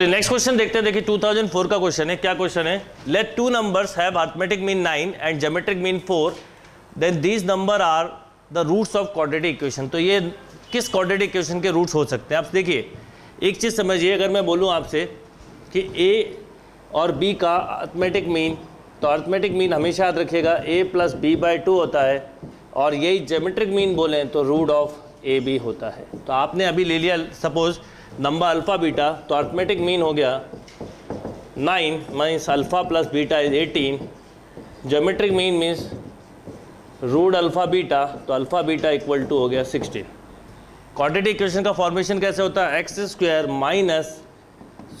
Next question देखते हैं। देखिए 2004 का क्वेश्चन है। क्या क्वेश्चन है? Let two numbers have arithmetic mean 9 and geometric mean 4, then these number are the roots of quadratic equation. तो ये किस क्वाड्रेटिक इक्वेशन के रूट्स हो सकते हैं? आप देखिए एक चीज़ समझिए, अगर मैं बोलूँ आपसे कि ए और बी का अरिथमेटिक मीन, तो अरिथमेटिक मीन हमेशा याद रखिएगा a + b/2 होता है, और यही ज्योमेट्रिक मीन बोलें तो रूट ऑफ ए बी होता है। तो आपने अभी ले लिया सपोज नंबर अल्फ़ा बीटा, तो अरिथमेटिक मीन हो गया 9 means alpha plus beta is 18, geometric mean means root alpha beta, तो अल्फ़ा बीटा इक्वल टू हो गया 16। क्वाड्रेटिक इक्वेशन का फॉर्मेशन कैसे होता है? x² minus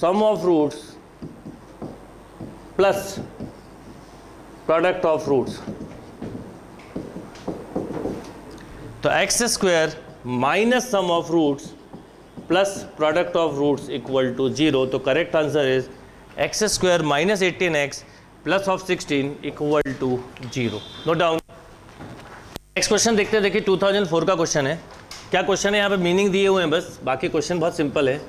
sum of roots plus product of roots. तो x² minus sum of roots plus product of roots equal to 0। तो correct answer is x² minus 18x plus of 16 equal to 0। Note down. Next question देखते हैं। देखिए 2004 का question है। क्या question है? यहाँ पे मीनिंग दिए हुए हैं बस, बाकी क्वेश्चन बहुत सिंपल है।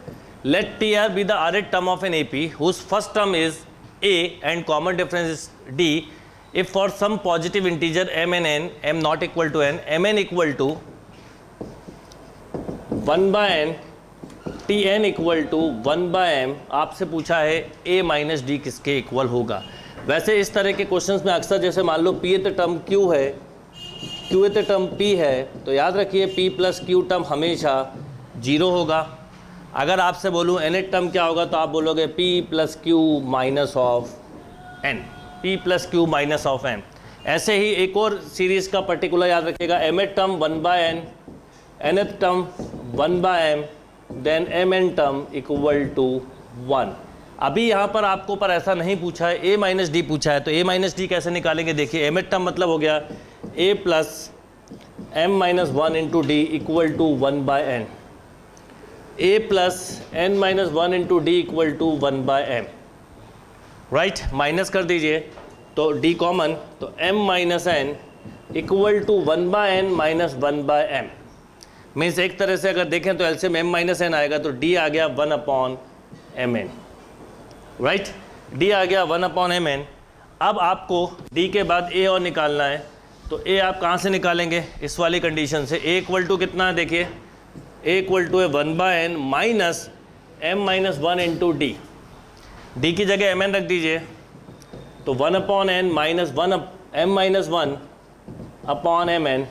Let TR be the rth term of an AP whose first term is A and common difference is D if for some positive integer m and n, m not equal to n, mn equal to 1/n, tn equal to 1/m। आपसे पूछा है a minus D किसके equal होगा। वैसे इस तरह के questions में अक्सर जैसे मान लो pth टर्म q है, qth टर्म p है, तो याद रखिए p प्लस q टर्म हमेशा 0 होगा। अगर आपसे बोलूँ nth टर्म क्या होगा, तो आप बोलोगे p plus q minus of n, p plus Q minus of m। ऐसे ही एक और सीरीज़ का पर्टिकुलर याद रखिएगा, mth term 1/n, nth term 1/m, then mn term equal to 1। अभी यहाँ पर आपको पर ऐसा नहीं पूछा है, a माइनस डी पूछा है, तो a माइनस डी कैसे निकालेंगे? देखिए mth टर्म मतलब हो गया a plus m minus 1 into D equal to 1/n, a plus n minus 1 into D equal to 1/m। Right, minus कर दीजिए तो d कॉमन, तो m minus n equal to 1/n minus 1/m। Means एक तरह से अगर देखें तो एलसीएम m माइनस n आएगा, तो d आ गया 1/mn। राइट, d आ गया 1/mn। अब आपको d के बाद a और निकालना है, तो a आप कहाँ से निकालेंगे? इस वाली कंडीशन से। a इक्वल टू कितना है? देखिए a इक्वल टू है 1/n minus m minus 1 into डी। d की जगह mn रख दीजिए, तो 1/n minus 1 m minus 1 upon mn,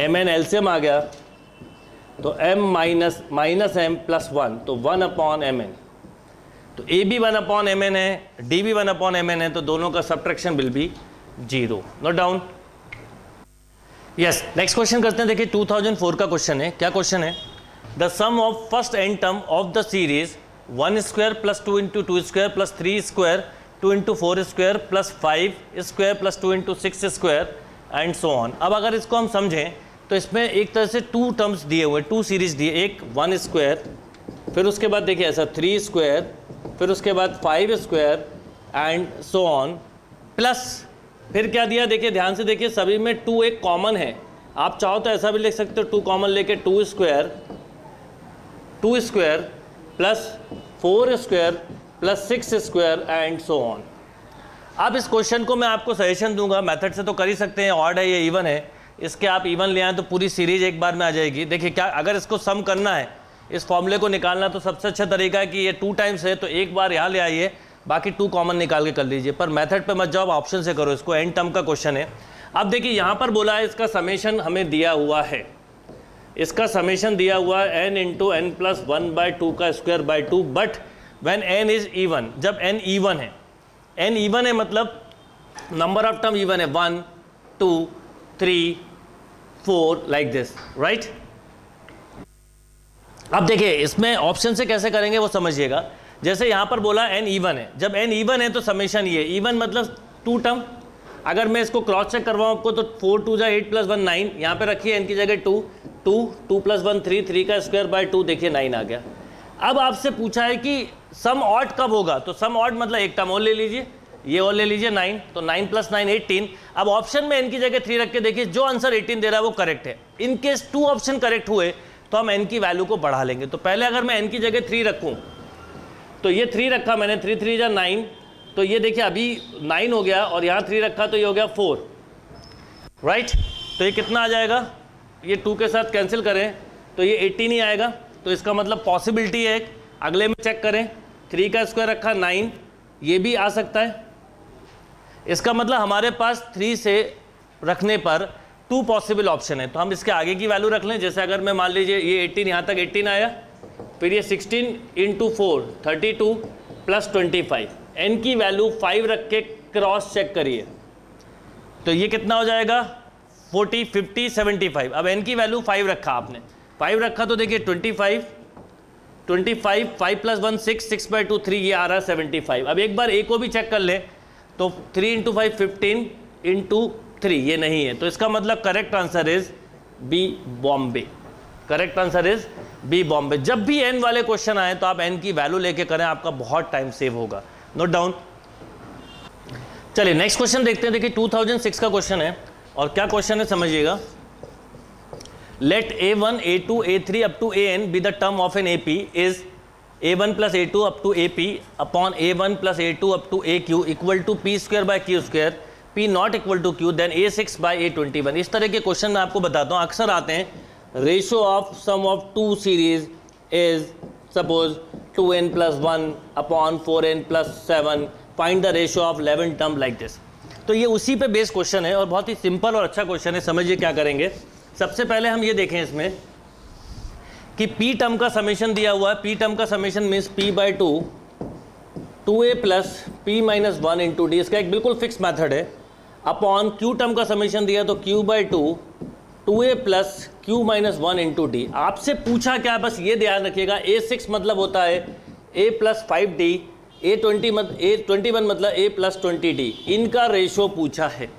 mn LCM आ गया, तो m माइनस m प्लस 1, तो 1/mn। तो a भी 1/mn है, d भी 1/mn है, तो दोनों का subtraction will be 0। Note down. Yes, next question करते हैं। देखिए 2004 का क्वेश्चन है। क्या क्वेश्चन है? The sum of first n term of the series 1² plus 2 into 2² plus 3² 2 into 4² plus 5² plus 2 into 6² and so on. अब अगर इसको हम समझें तो इसमें एक तरह से 2 टर्म्स दिए हुए, 2 सीरीज दिए, एक 1², फिर उसके बाद देखिए ऐसा 3², फिर उसके बाद 5² एंड सो ऑन, प्लस फिर क्या दिया? देखिए ध्यान से देखिए, सभी में 2 एक कॉमन है। आप चाहो तो ऐसा भी लिख सकते हो, 2 कॉमन लेके 2² plus 4² plus 6² and so on. अब इस क्वेश्चन को मैं आपको सजेशन दूंगा, मेथड से तो कर ही सकते हैं, ऑड है ये इवन है, इसके आप इवन ले आएँ तो पूरी सीरीज एक बार में आ जाएगी। देखिए क्या, अगर इसको सम करना है, इस फॉर्मूले को निकालना, तो सबसे अच्छा तरीका है कि ये 2 टाइम्स है तो एक बार यहाँ ले आइए, बाकी 2 कॉमन निकाल के कर लीजिए। पर मेथड पे मत जाओ, ऑप्शन से करो इसको। एन टर्म का क्वेश्चन है। अब देखिए यहाँ पर बोला है इसका समेशन हमें दिया हुआ है, इसका समेशन दिया हुआ है n इंटू n प्लस 1/2 का square by 2, but when n is even, जब n इवन है, n इवन है मतलब नंबर ऑफ टर्म इवन है, 1 2 3 4 लाइक दिस, राइट। अब देखिए इसमें ऑप्शन से कैसे करेंगे वो समझिएगा। जैसे यहाँ पर बोला n इवन है, जब n इवन है तो समेशन ये, इवन मतलब 2 टर्म। अगर मैं इसको क्रॉस चेक करवाऊँ आपको, तो 4 2 8 प्लस 1 9, यहाँ पे रखिए n की जगह 2 2 2 प्लस 1 3 3 का स्क्वायर बाय 2, देखिए 9 आ गया। अब आपसे पूछा है कि सम ऑड कब होगा, तो सम ऑड मतलब एक टर्म और ले लीजिए, ये और ले लीजिए 9, तो 9 प्लस 9 18। अब ऑप्शन में n की जगह 3 रख के देखिए, जो आंसर 18 दे रहा है वो करेक्ट है। इन केस 2 ऑप्शन करेक्ट हुए तो हम n की वैल्यू को बढ़ा लेंगे। तो पहले अगर मैं n की जगह 3 रखूँ तो ये 3 रखा मैंने, 3 3 जा 9, तो ये देखिए अभी 9 हो गया और यहाँ 3 रखा तो ये हो गया 4, राइट। तो ये कितना आ जाएगा, ये 2 के साथ कैंसिल करें तो ये 18 ही आएगा। तो इसका मतलब पॉसिबिलिटी है, अगले में चेक करें, 3 का स्क्वायर रखा 9, ये भी आ सकता है। इसका मतलब हमारे पास 3 से रखने पर 2 पॉसिबल ऑप्शन है। तो हम इसके आगे की वैल्यू रख लें, जैसे अगर मैं मान लीजिए ये 18, यहाँ तक 18 आया, फिर ये 16 × 4 32 + 25, n की वैल्यू 5 रख के क्रॉस चेक करिए तो ये कितना हो जाएगा 40 50 75। अब n की वैल्यू 5 रखा, आपने 5 रखा तो देखिए 25 5 + 1 6 6/2 3, ये आ रहा है 75। अब एक बार a को भी चेक कर ले तो 3 × 5 15 × 3, ये नहीं है। तो इसका मतलब correct answer is B, Bombay. Correct answer is B, Bombay. जब भी n वाले क्वेश्चन आए तो आप n की वैल्यू लेके करें, आपका बहुत टाइम सेव होगा। Note down. चलिए नेक्स्ट क्वेश्चन देखते हैं। देखिए 2006 का क्वेश्चन है और क्या क्वेश्चन है समझिएगा। Let a1 a2 a3 up to an be the term of an AP is a1 + a2 up to AP upon a1 + a2 up to aq equal to p² / q², p not equal to q, then a6 / a21। इस तरह के question मैं आपको बताता हूँ, अक्सर आते हैं। Ratio of sum of 2 series is suppose 2n + 1 upon 4n + 7, find the ratio of 11 term like this. तो ये उसी पे बेस्ड क्वेश्चन है और बहुत ही सिंपल और अच्छा क्वेश्चन है। समझिए क्या करेंगे। सबसे पहले हम ये देखें इसमें कि p टर्म का समेशन दिया हुआ है। p टर्म का summation means p/2 2a + p - 1 × d, इसका एक बिल्कुल फिक्स मेथड है। अपॉन q टर्म का समेशन दिया तो q/2 2a + q - 1 × d। आपसे पूछा क्या, बस ये ध्यान रखिएगा, a6 मतलब होता है a + 5d, a21 मतलब a + 20d। इनका रेशो पूछा है,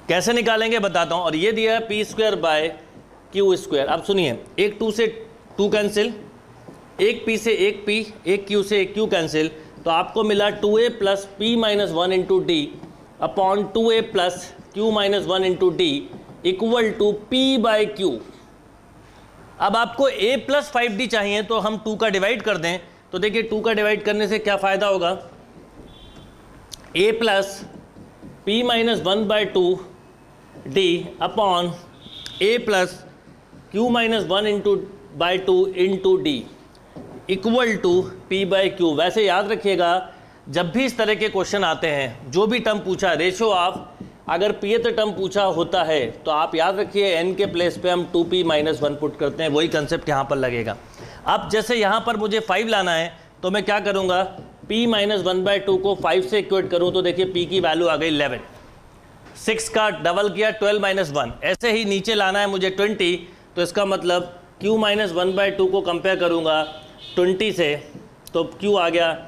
कैसे निकालेंगे बताता हूँ। और ये दिया है p² / q²। अब सुनिए, एक 2 से 2 कैंसिल, एक p से एक p, एक q से एक q कैंसिल, तो आपको मिला 2a + p - 1 × d upon 2a + q - 1 × d equal to p/q। अब आपको a + 5d चाहिए तो हम 2 का डिवाइड कर दें। तो देखिए 2 का डिवाइड करने से क्या फ़ायदा होगा, a + p - 1/2 d upon a + q - 1/2 × d equal to p/q। वैसे याद रखिएगा, जब भी इस तरह के क्वेश्चन आते हैं, जो भी टर्म पूछा, रेशो ऑफ अगर pth टर्म पूछा होता है तो आप याद रखिए n के प्लेस पे हम 2p - 1 पुट करते हैं। वही कंसेप्ट यहाँ पर लगेगा। अब जैसे यहाँ पर मुझे 5 लाना है तो मैं क्या करूँगा, p - 1/2 को 5 से इक्वेट करूँ तो देखिए p की वैल्यू आ गई 11, 6 का डबल किया 12 - 1। ऐसे ही नीचे लाना है मुझे 20, तो इसका मतलब q - 1/2 को कंपेयर करूँगा 20 से तो q आ गया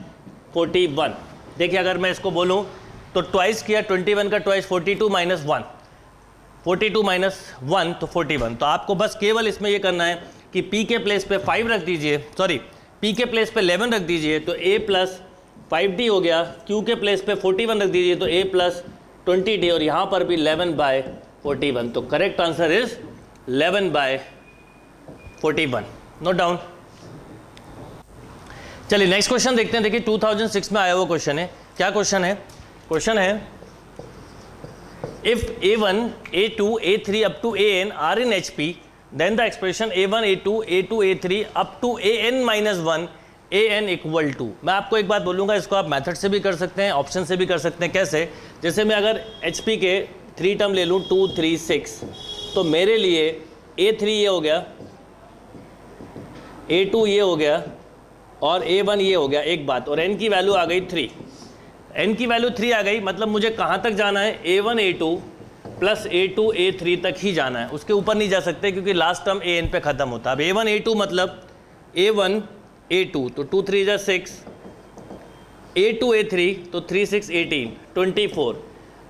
41। देखिए अगर मैं इसको बोलूँ तो ट्वाइस किया, 21 का ट्वाइस 42 - 1, 42 - 1 तो 41। तो आपको बस केवल इसमें ये करना है कि p के प्लेस पे 5 रख दीजिए, सॉरी p के प्लेस पे 11 रख दीजिए तो a + 5d हो गया, q के प्लेस पे 41 रख दीजिए तो a + 20d, और यहाँ पर भी 11/41। तो correct answer is 11/41। Note down. चलिए नेक्स्ट क्वेश्चन देखते हैं। देखिए 2006 में आया हुआ क्वेश्चन है। क्या क्वेश्चन है, क्वेश्चन है if a1 a2 a3 up to an are in HP, then the expression a1 a2 a2 a3 up to an - 1 an equal to. मैं आपको एक बात बोलूँगा, इसको आप मेथड से भी कर सकते हैं, ऑप्शन से भी कर सकते हैं। कैसे, जैसे मैं अगर HP के 3 टर्म ले लूँ 2 3 6, तो मेरे लिए a3 ये हो गया, a2 ये हो गया और a1 ये हो गया। एक बात, और n की वैल्यू आ गई 3, n की वैल्यू 3 आ गई, मतलब मुझे कहाँ तक जाना है, a1 a2 + a2 a3 तक ही जाना है, उसके ऊपर नहीं जा सकते क्योंकि लास्ट टर्म an पे ख़त्म होता है। अब a1 a2 मतलब a1 a2 तो 2 3 जा 6, a2 a3 तो 3 6 18 24।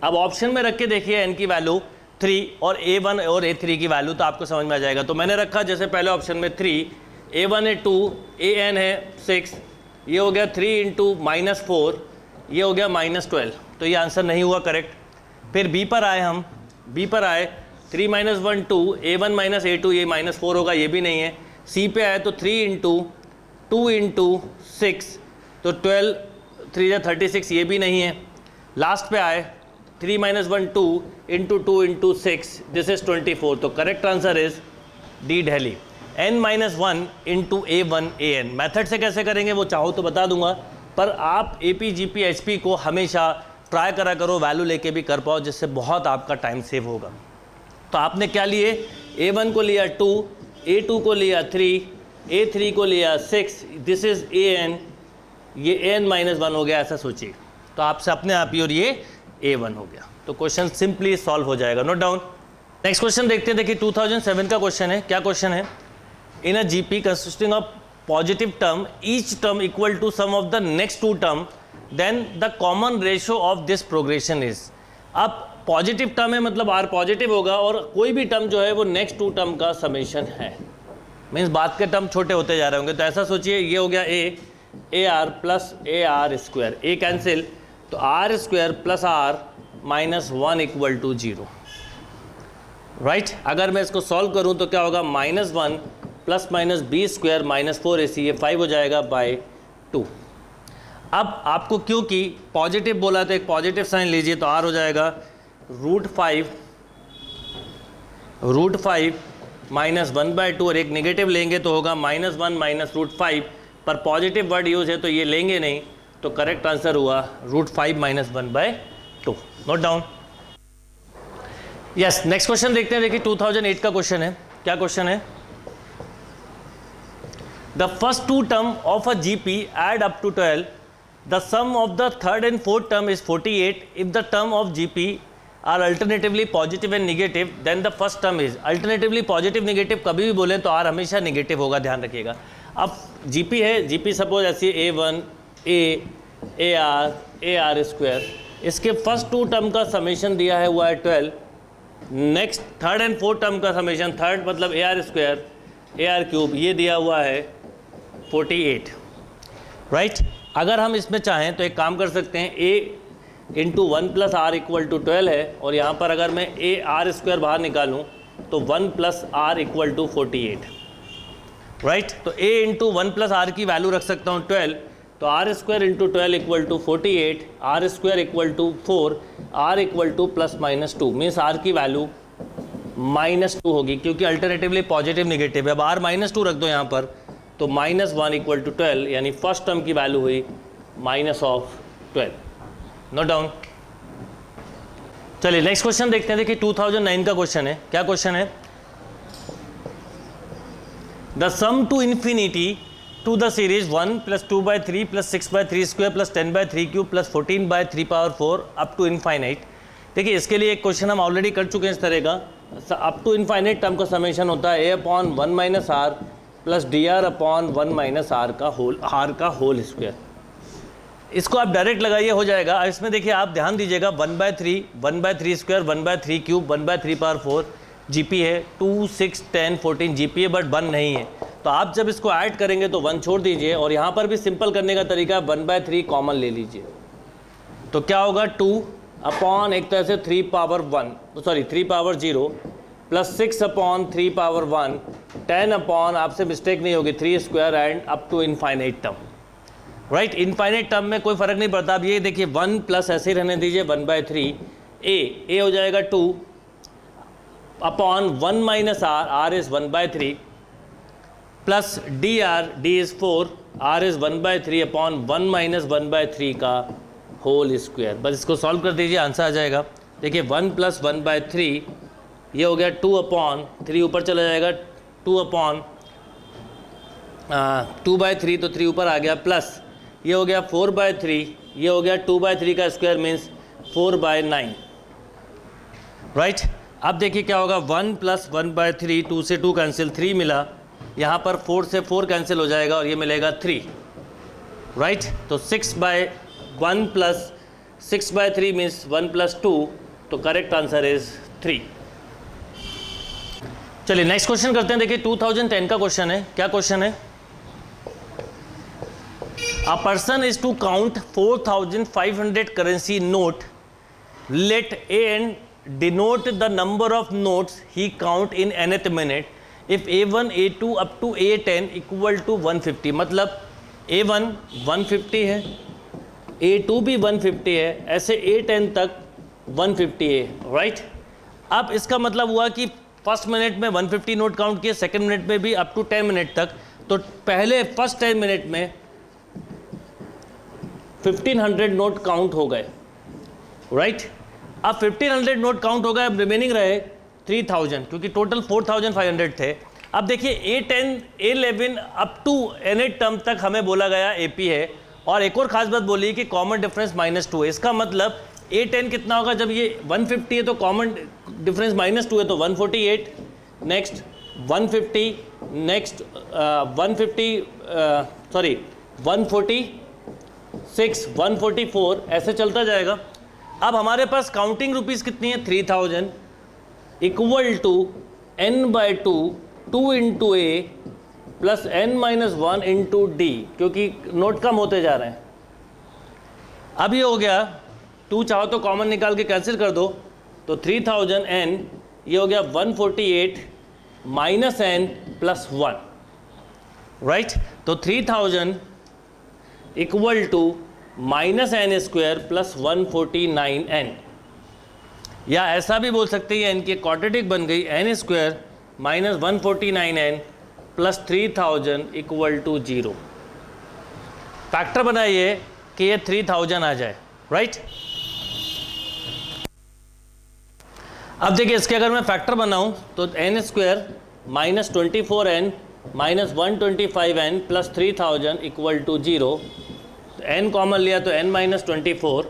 अब ऑप्शन में रख के देखिए n की वैल्यू 3 और a1 और a3 की वैल्यू, तो आपको समझ में आ जाएगा। तो मैंने रखा जैसे पहले ऑप्शन में 3, a1 है 2, an है 6, ये हो गया 3 × -4, ये हो गया -12। तो ये आंसर नहीं हुआ करेक्ट। फिर बी पर आए हम, बी पर आए 3 - 1 2, a1 - a2 ये -4 होगा, ये भी नहीं है। सी पे आए तो 3 × 2 × 6 तो 12 3 या 36 ये भी नहीं है। लास्ट पे आए 3 - 1 2 इंटू 2 इंटू 6 दिस इज 24। तो correct answer is D Delhi. n - 1 into A1 AN method से कैसे करेंगे वो चाहो तो बता दूंगा, पर आप AP GP HP को हमेशा ट्राई करा करो वैल्यू लेके भी कर पाओ, जिससे बहुत आपका टाइम सेव होगा। तो आपने क्या लिए, A1 को लिया 2, A2 को लिया 3, A3 को लिया 6, दिस इज AN, ये AN - 1 हो गया, ऐसा सोचिए। तो आपसे अपने आप ही और ये A1 हो गया। तो क्वेश्चन सिंपली सॉल्व हो जाएगा, नोट डाउन। नेक्स्ट क्वेश्चन देखते हैं। देखिए 2007 का क्वेश्चन है। क्या क्वेश्चन है, इन अ GP consisting of positive term, each term equal to sum of the next two term, then the common ratio of this progression is। अब पॉजिटिव टर्म है मतलब R पॉजिटिव होगा और कोई भी टर्म जो है वो नेक्स्ट टू टर्म का समेशन है, मीन्स बाद के टर्म छोटे होते जा रहे होंगे। तो ऐसा सोचिए, ये हो गया AR plus AR square, A cancel, तो R square plus R -1 equal to 0, right. अगर मैं इसको सॉल्व करूं तो क्या होगा, -1 plus minus B square -4AC, ये 5 हो जाएगा बाय 2। अब आपको क्योंकि पॉजिटिव बोला तो एक पॉजिटिव साइन लीजिए, तो R हो जाएगा √5 -1/2, और एक नेगेटिव लेंगे तो होगा -1 - √5, पर पॉजिटिव वर्ड यूज है तो ये लेंगे नहीं, तो करेक्ट आंसर हुआ √5 - 1/2। Note down. Yes, next question देखते हैं। देखिए 2008 का क्वेश्चन है। क्या क्वेश्चन है, the first two term of a GP add up to 12, the sum of the third and fourth term is 48, if the term of GP are alternatively positive and negative then the first term is। alternatively positive negative कभी भी बोलें तो R हमेशा negative होगा, ध्यान रखिएगा। अब GP है, GP सपोज ऐसी A1 AR स्क्वायर, इसके फर्स्ट टू टर्म का समेशन दिया है हुआ है 12, next third and fourth term का समेशन, थर्ड मतलब AR स्क्वायर AR क्यूब, ये दिया हुआ है 48, राइट। अगर हम इसमें चाहें तो एक काम कर सकते हैं, A into 1 + R equal to 12 है, और यहाँ पर अगर मैं AR स्क्वायर बाहर निकालूँ तो 1 + R इक्वल टू 48, राइट। तो A इंटू 1 + R की वैल्यू रख सकता हूँ 12, तो R square into 12 equal to 48, R square equal to 4, R equal to +-2, means R की वैल्यू -2 होगी, क्योंकि अल्टरनेटिवली पॉजिटिव नेगेटिव है। अब R -2 रख दो यहाँ पर, तो -1 इक्वल टू 12, यानी फर्स्ट टर्म की वैल्यू हुई -12। Note down. चलिए नेक्स्ट क्वेश्चन देखते हैं। देखिए 2009 का क्वेश्चन है। क्या क्वेश्चन है, the sum to infinity to the series 1 + 2/3 + 6/3² + 10/3³ + 14/3⁴ up to infinite. देखिए इसके लिए एक क्वेश्चन हम ऑलरेडी कर चुके हैं इस तरह का। अप टू इनफाइनाइट टर्म का समेशन होता है A/1 - R plus dr/1 - R का होल स्क्वायर। इसको आप डायरेक्ट लगाइए, हो जाएगा। इसमें देखिए आप ध्यान दीजिएगा, 1/3 1/3² 1/3³ 1/3⁴ GP है, 2 6 10 14 GP है, बट 1 नहीं है। तो आप जब इसको ऐड करेंगे तो 1 छोड़ दीजिए, और यहाँ पर भी सिंपल करने का तरीका 1/3 कॉमन ले लीजिए, तो क्या होगा 2 एक तरह से 3 प्लस 6/3 10 आपसे मिस्टेक नहीं होगी 3 square and up to infinite term, right. Infinite term में कोई फर्क नहीं पड़ता। अब ये देखिए 1 प्लस ऐसे ही रहने दीजिए 1/3, A हो जाएगा 2/1 - R is 1/3 plus D is 4, R is 1/3/1 - 1/3 का होल स्क्वायर। बस इसको सॉल्व कर दीजिए, आंसर आ जाएगा। देखिए 1 + 1/3, ये हो गया 2/3, ऊपर चला जाएगा 2/3, तो 3 ऊपर आ गया, प्लस ये हो गया 4/3, ये हो गया 2/3 का स्क्वायर मीन्स 4/9, राइट। अब देखिए क्या होगा, 1 + 1/3, 2 से 2 कैंसिल, 3 मिला, यहाँ पर 4 से 4 कैंसिल हो जाएगा और ये मिलेगा 3, राइट। तो 6/1 प्लस 6/3 मीन्स 1 + 2, तो करेक्ट आंसर इज 3। चलिए नेक्स्ट क्वेश्चन करते हैं। देखिए 2010 का क्वेश्चन है। क्या क्वेश्चन है, a person is to count 4500 currency note, let AN denote the number of notes he count in nth minute if A1 A2 up to A10 equal to 150। मतलब A1 150 है, A2 भी 150 है, ऐसे A10 तक 150 है, right. अब इसका मतलब हुआ कि फर्स्ट मिनट में 150 नोट काउंट किए, सेकंड मिनट में भी अप टू 10 मिनट तक। तो पहले फर्स्ट 10 मिनट में 1500 नोट काउंट हो गए, राइट। अब 1500 नोट काउंट हो गए, अब रिमेनिंग रहे 3000, क्योंकि टोटल 4500 थे। अब देखिए A10 A11 up to N8 term तक हमें बोला गया AP है, और एक और खास बात बोली कि कॉमन डिफरेंस -2 है। इसका मतलब A10 कितना होगा, जब ये 150 है तो कॉमन डिफरेंस -2 है तो 148, नेक्स्ट 150, नेक्स्ट 146, 144, ऐसे चलता जाएगा। अब हमारे पास काउंटिंग रुपीज़ कितनी है, 3000 equal to n/2 2 into A plus n-1 into D, क्योंकि नोट कम होते जा रहे हैं। अब ये हो गया, 2 चाहो तो कॉमन निकाल के कैंसिल कर दो, तो 3000 n, ये हो गया 148 माइनस n प्लस 1, राइट। तो 3000 equal to -n² plus 149n, या ऐसा भी बोल सकते हैं n की क्वाड्रेटिक बन गई n² minus 149n plus 3000 equal to 0। Factor बनाइए कि ये 3000 आ जाए, राइट। अब देखिए इसके अगर मैं फैक्टर बनाऊं तो n² minus 24n minus 125n plus 3000 equal to 0। n common लिया तो n माइनस 24,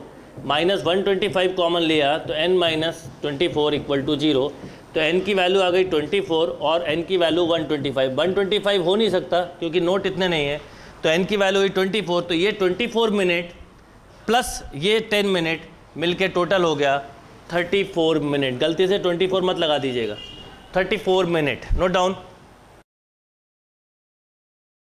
माइनस 125 कॉमन लिया तो n माइनस 24 इक्वल टू 0। तो n की वैल्यू आ गई 24 और n की वैल्यू 125। 125 हो नहीं सकता क्योंकि नोट इतने नहीं है, तो n की वैल्यू हुई 24। तो ये 24 मिनट प्लस ये 10 मिनट मिलके टोटल हो गया 34 मिनट। गलती से 24 मत लगा दीजिएगा, 34 मिनट। Note down.